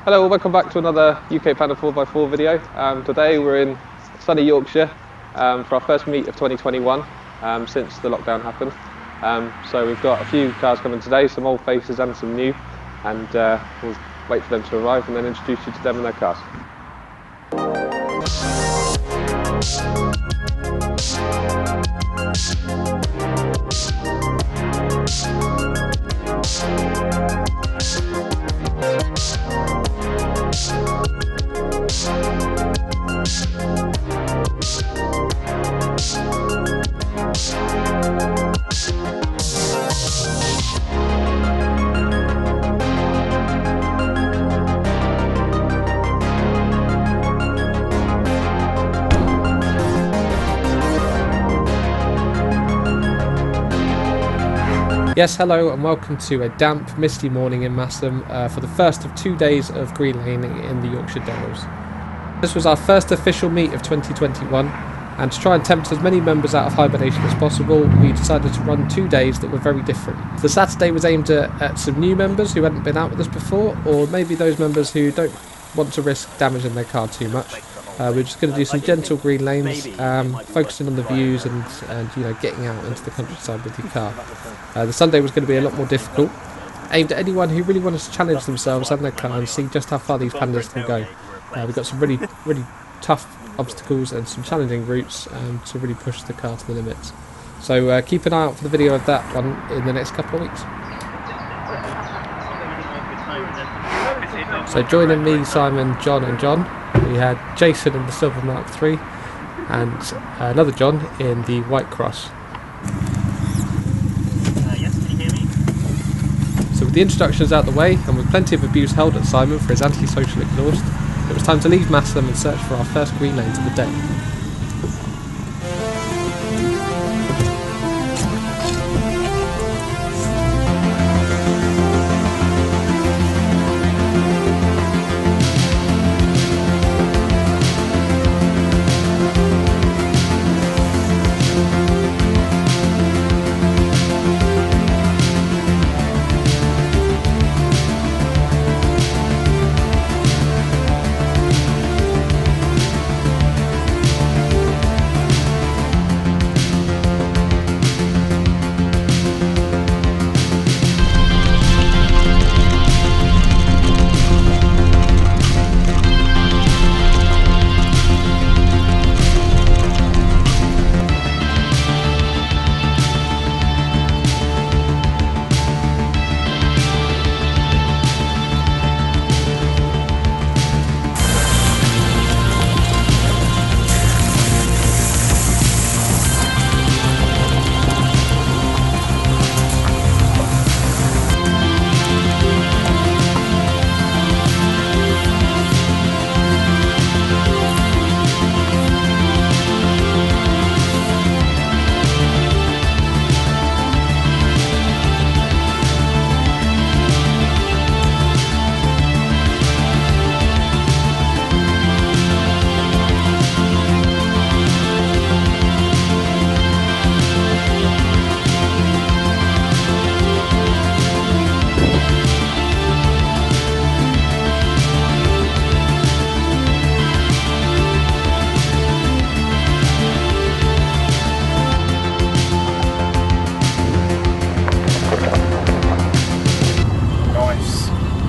Hello, welcome back to another UK Panda 4x4 video. Today we're in sunny Yorkshire for our first meet of 2021 since the lockdown happened. So we've got a few cars coming today, some old faces and some new, and we'll wait for them to arrive and then introduce you to them and their cars. Yes, hello and welcome to a damp, misty morning in Mastham for the first of 2 days of green laning in the Yorkshire Dales. This was our first official meet of 2021, and to try and tempt as many members out of hibernation as possible, we decided to run 2 days that were very different. The Saturday was aimed at some new members who hadn't been out with us before, or maybe those members who don't want to risk damaging their car too much. We're just going to do some gentle green lanes, focusing on the views and you know, getting out into the countryside with your car. The Sunday was going to be a lot more difficult, aimed at anyone who really wanted to challenge themselves and their car and see just how far these Pandas can go. We've got some really tough obstacles and some challenging routes to really push the car to the limits. So keep an eye out for the video of that one in the next couple of weeks. So joining me, Simon, John and John, we had Jason in the Silver Mark III and another John in the White Cross. Yes, can you hear me? So with the introductions out the way and with plenty of abuse held at Simon for his antisocial exhaust, it was time to leave Mastham and search for our first green lanes of the day.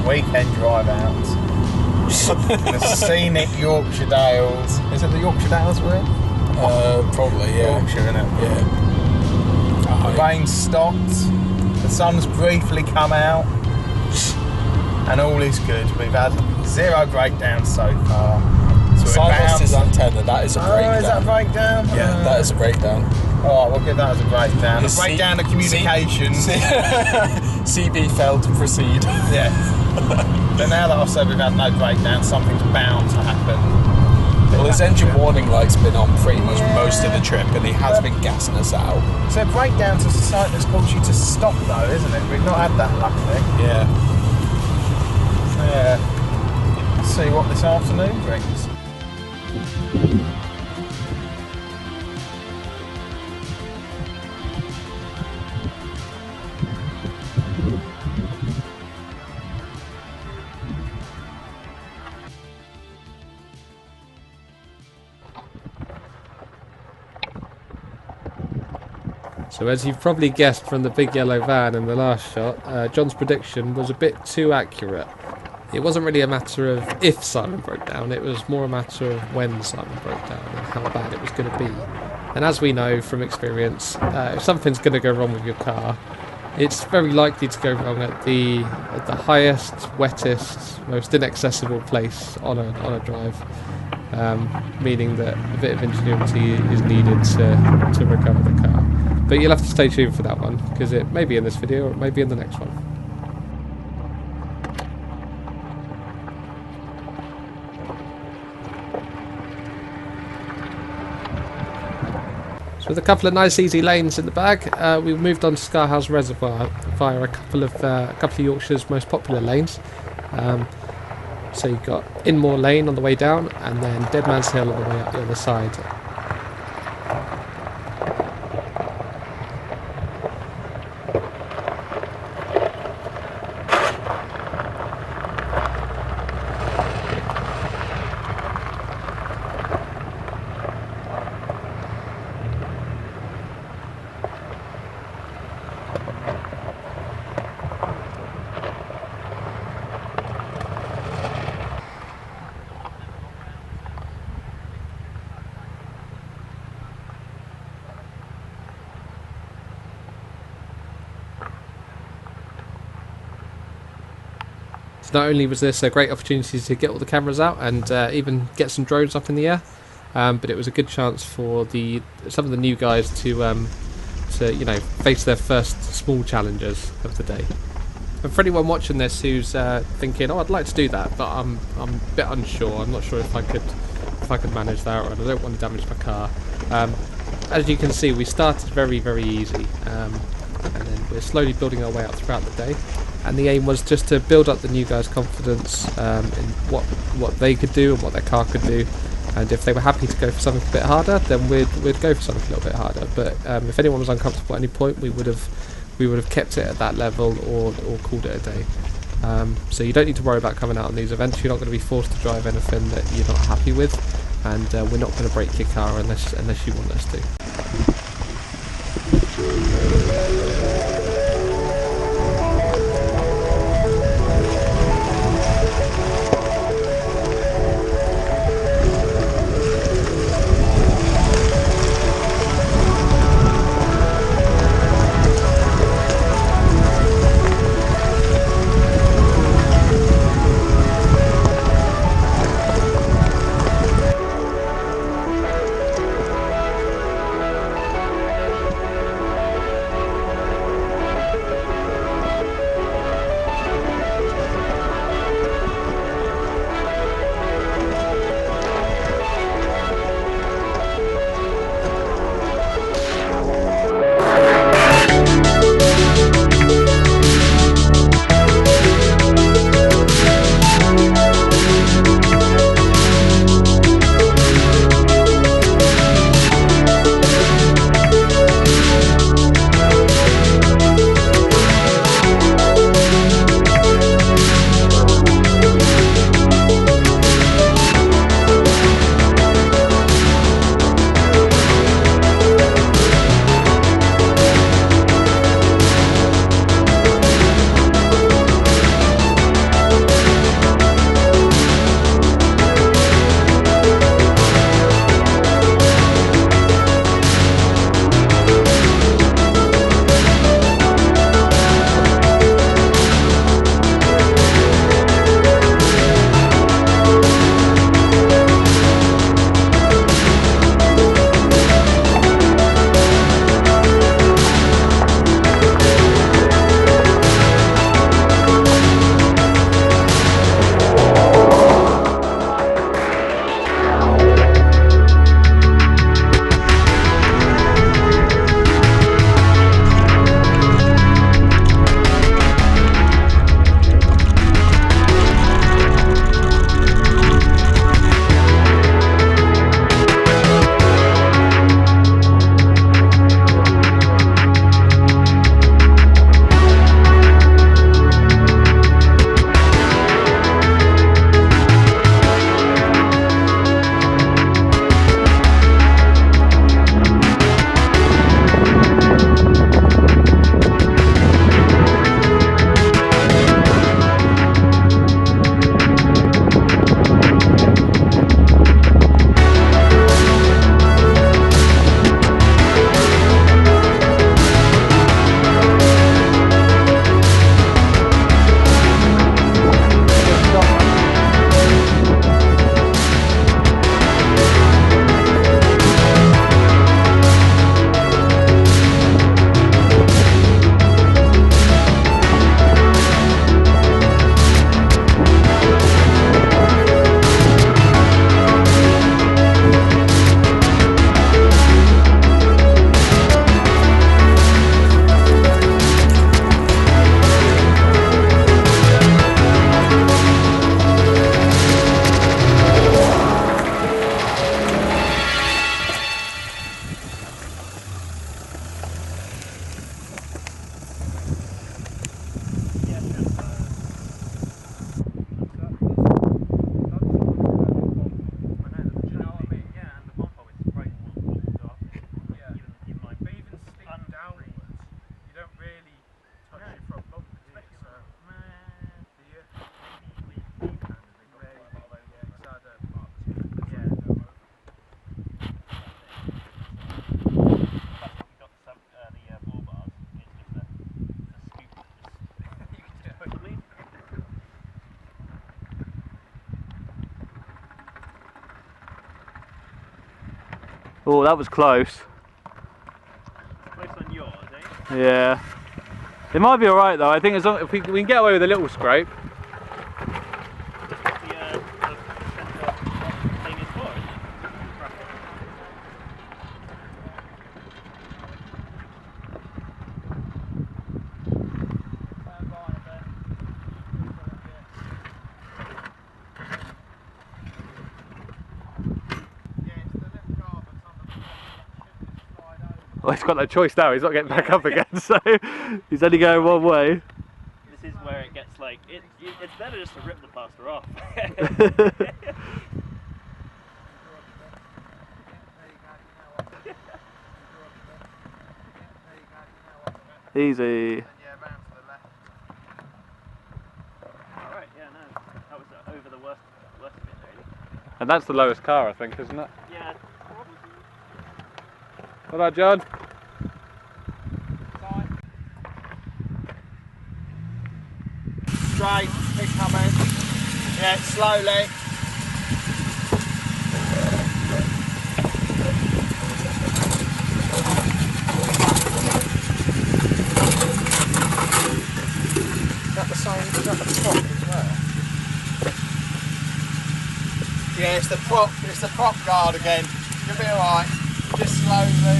Weekend drive out. The scenic Yorkshire Dales. Is it the Yorkshire Dales we're in? Probably, yeah. Yorkshire, isn't it? Yeah. The rain stopped. The sun's briefly come out. And all is good. We've had 0 breakdowns so far. So Simon lost his antenna, that is a breakdown. Oh, is that a breakdown? Yeah, that is a breakdown. Alright, we'll give that as a breakdown. A breakdown of communications. CB failed to proceed. Yeah. But now that I've said we've had no breakdown, something's bound to happen. Well, his engine warning light's been on pretty much most of the trip, and he has been gassing us out. So breakdowns is a site that's caused you to stop though, isn't it? We've not had that luckily. Yeah. Yeah. Let's see what this afternoon brings. So as you've probably guessed from the big yellow van in the last shot, John's prediction was a bit too accurate. It wasn't really a matter of if Simon broke down, it was more a matter of when Simon broke down and how bad it was going to be. And as we know from experience, if something's going to go wrong with your car, it's very likely to go wrong at the highest, wettest, most inaccessible place on a drive, meaning that a bit of ingenuity is needed to recover the car. But you'll have to stay tuned for that one, because it may be in this video or it may be in the next one. So with a couple of nice easy lanes in the bag, we've moved on to Scarhouse Reservoir via a couple of Yorkshire's most popular lanes. So you've got Inmore Lane on the way down, and then Deadman's Hill on the way up the other side. Not only was this a great opportunity to get all the cameras out and even get some drones up in the air, but it was a good chance for some of the new guys to face their first small challenges of the day. And for anyone watching this who's thinking, "Oh, I'd like to do that, but I'm a bit unsure. I'm not sure if I could manage that, or I don't want to damage my car." As you can see, we started very, very easy, and then we're slowly building our way up throughout the day. And the aim was just to build up the new guys' confidence in what they could do and what their car could do. And if they were happy to go for something a bit harder, then we'd go for something a little bit harder. But if anyone was uncomfortable at any point, we would have kept it at that level or called it a day. So you don't need to worry about coming out on these events. You're not going to be forced to drive anything that you're not happy with, and we're not going to break your car unless you want us to. Oh, that was close. Close on yours, eh? Yeah. It might be alright though. I think as long if we can get away with a little scrape. Well, he's got no choice now, he's not getting back up again, so he's only going one way. This is where it gets like, it's better just to rip the plaster off. Easy. Alright, yeah, no, that was over the worst of it, really. And that's the lowest car, I think, isn't it? Yeah, probably. All right, John. Straight, keep coming. Yeah, slowly. Is that the same? Is that the prop as well? Yeah, it's the prop guard again. You'll be alright. Just slowly.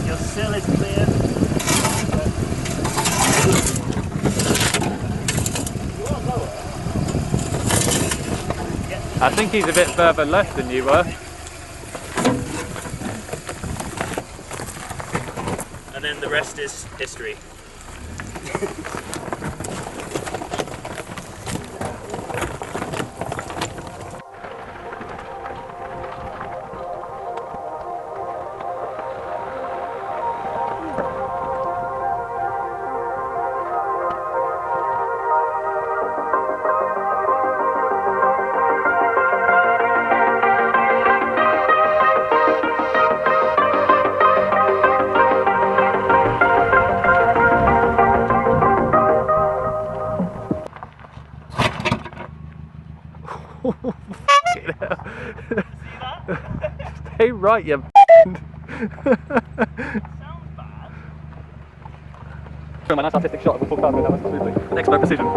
Your sill is clear. I think he's a bit further left than you were. And then the rest is history. Stay right, you Sounds bad. my nice artistic shot of a full car going that smoothly. Expert precision.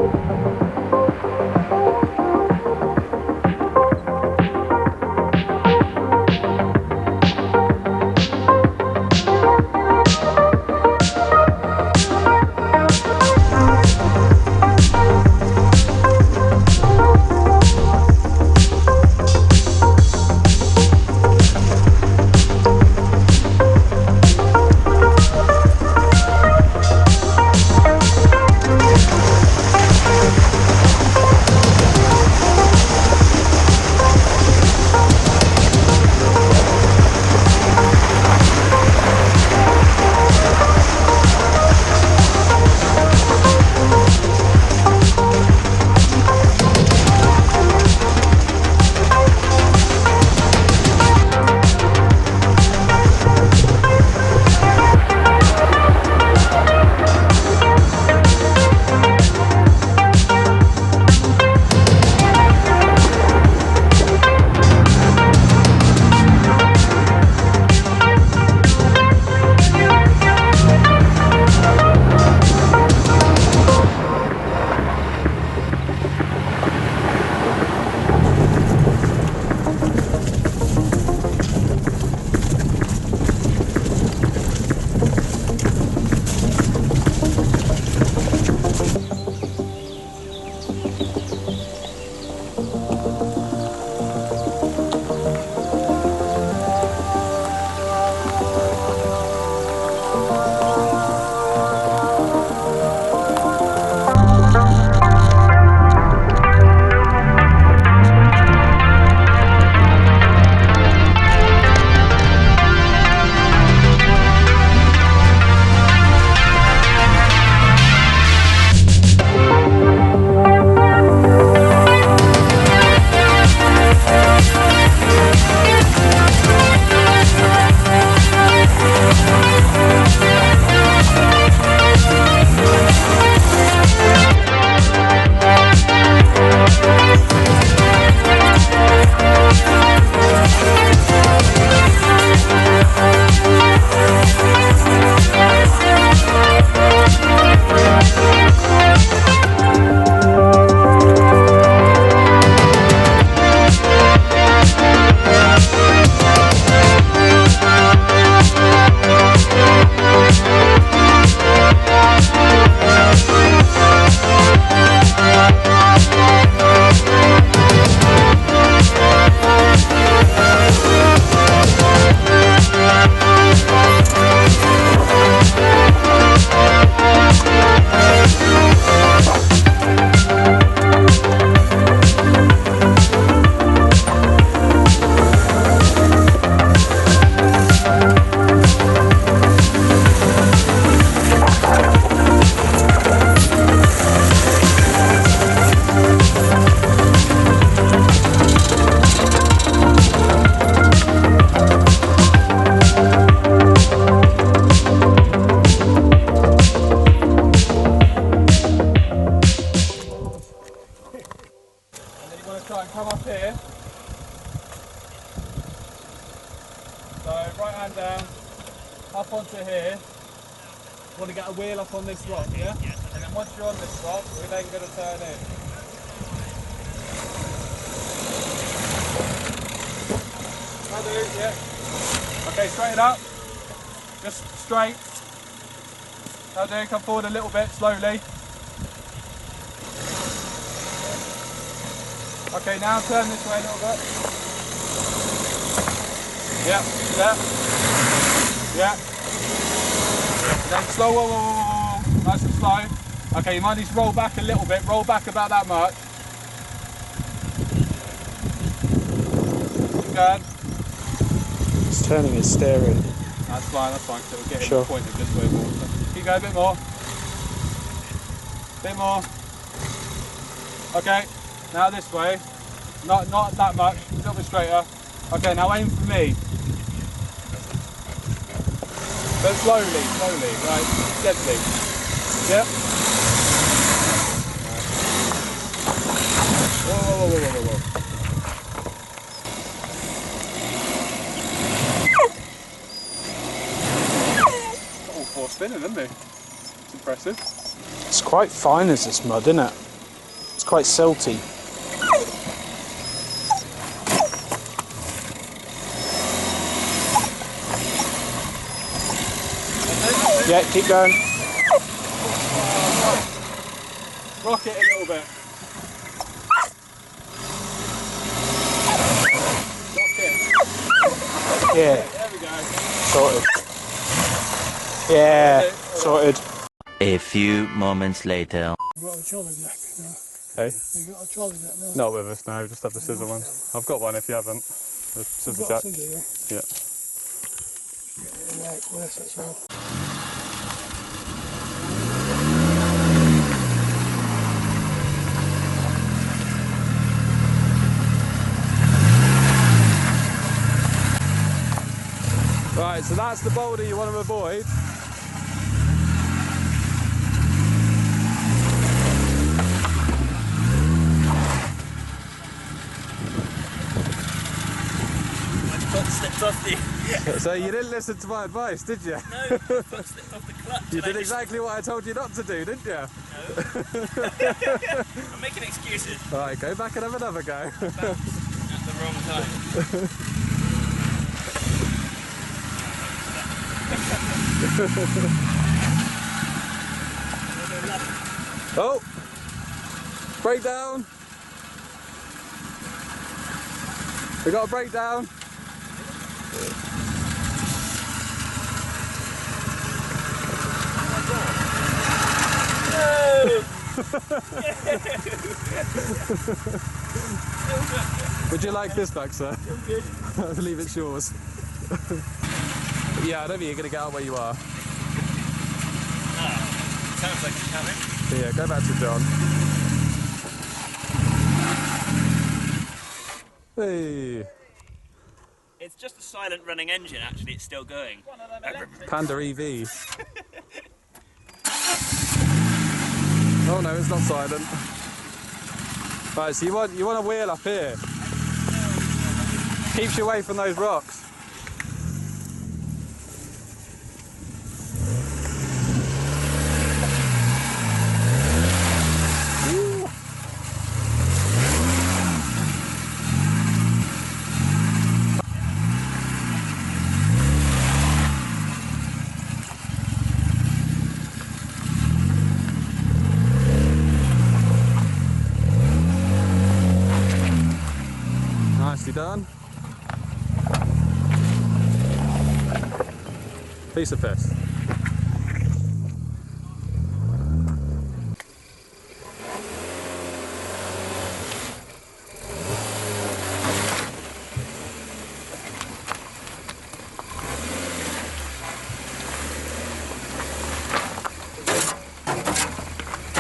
wheel up on this rock, yeah? Yeah. And then once you're on this rock, we're then going to turn in. That'll do, yeah. Okay, straighten up. Just straight. That'll do, come forward a little bit, slowly. Okay, now turn this way a little bit. Yeah, yeah. Yeah. Then slow, whoa, whoa, whoa, whoa. Nice and slow. Okay, you might need to roll back a little bit. Roll back about that much. Keep going. It's turning his steering. That's fine, because it'll get Sure. in the point of this way more. Keep going a bit more. Bit more. Okay, now this way. Not that much, a little bit straighter. Okay, now aim for me. But slowly, right, gently. Yep. Whoa, whoa, whoa, whoa, whoa, whoa. Got all four spinning, isn't he? It's impressive. It's quite fine as this mud, isn't it? It's quite silty. Yeah, keep going. Rock it a little bit. Rock it. Yeah, There we go. sorted. Yeah, sorted. A few moments later. Got a trolley jack now. Hey? You got a trolley jack now. Not with us, no, just have the scissor ones. I've got one if you haven't. The I've scissor got jack. a scissor, yeah. Yeah. Right, where's that so? Right, so that's the boulder you want to avoid. My foot slipped off the. So you didn't listen to my advice, did you? No, my foot slipped off the clutch. You and I did just- exactly what I told you not to do, didn't you? I'm making excuses Right, go back and have another go. at the wrong time. Oh! Breakdown! We got a breakdown. Would you like this back, sir? I believe it's yours. Yeah, I don't think you're going to get out where you are. Sounds like it's coming. So yeah, go back to John. Hey, It's just a silent running engine, actually, it's still going. Panda EV. Oh no, it's not silent. Right, so you want a wheel up here. Keeps you away from those rocks. Woo. Nicely done. Piece of piss.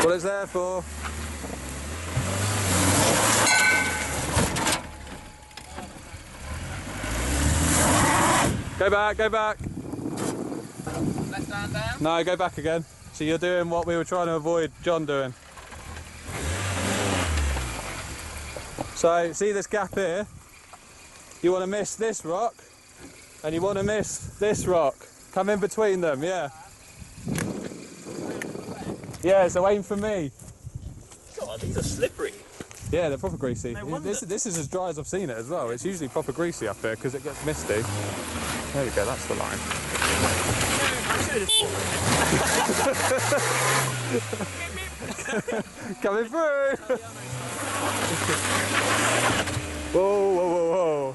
What it's there for? Go back, go back. Left hand down. No, go back again. So you're doing what we were trying to avoid John doing. So, see this gap here? You want to miss this rock, and you want to miss this rock. Come in between them, yeah. Yeah, so aim for me. God, these are slippery. Yeah, they're proper greasy. No wonder. This is as dry as I've seen it as well. It's usually proper greasy up here because it gets misty. There we go, that's the line. Coming through! Whoa, whoa, whoa, whoa.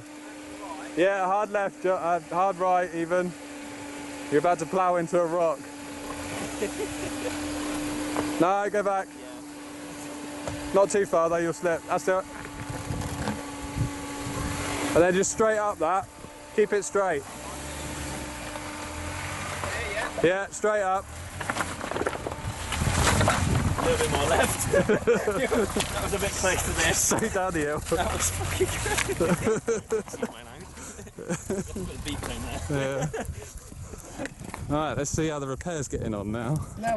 Yeah, hard left, hard right even. You're about to plough into a rock. No, go back. Not too far though, you'll slip. That's it. And then just straight up that. Keep it straight. Yeah, straight up. A little bit more left. That was a bit close to this. Straight down the hill. That was fucking great. Put a beep in there. Yeah. Alright, let's see how the repair's getting on now. Now.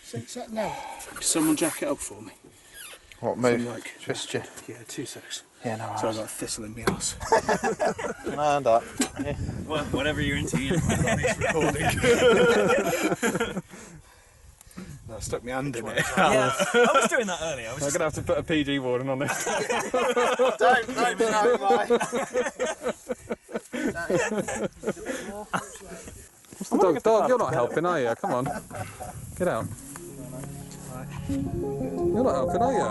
Six that now. Someone jack it up for me. What move? Like, Twist you. Yeah, 2 secs. Yeah, no. So I got a thistle in my ass. Hand up. Yeah. Well, whatever you're into, you I stuck my hand in it. Yeah, I was doing that earlier. I'm gonna have to put a PG warning on this. Don't show mine. Dog, you're not helping, are you? Come on. Get out. You're not helping, are you?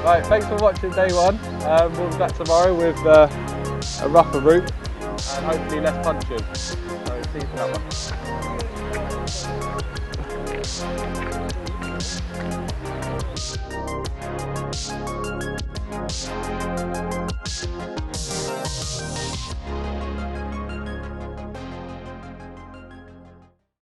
Right, thanks for watching day one. We'll be back tomorrow with a rougher route and hopefully less punches. So see you for that one.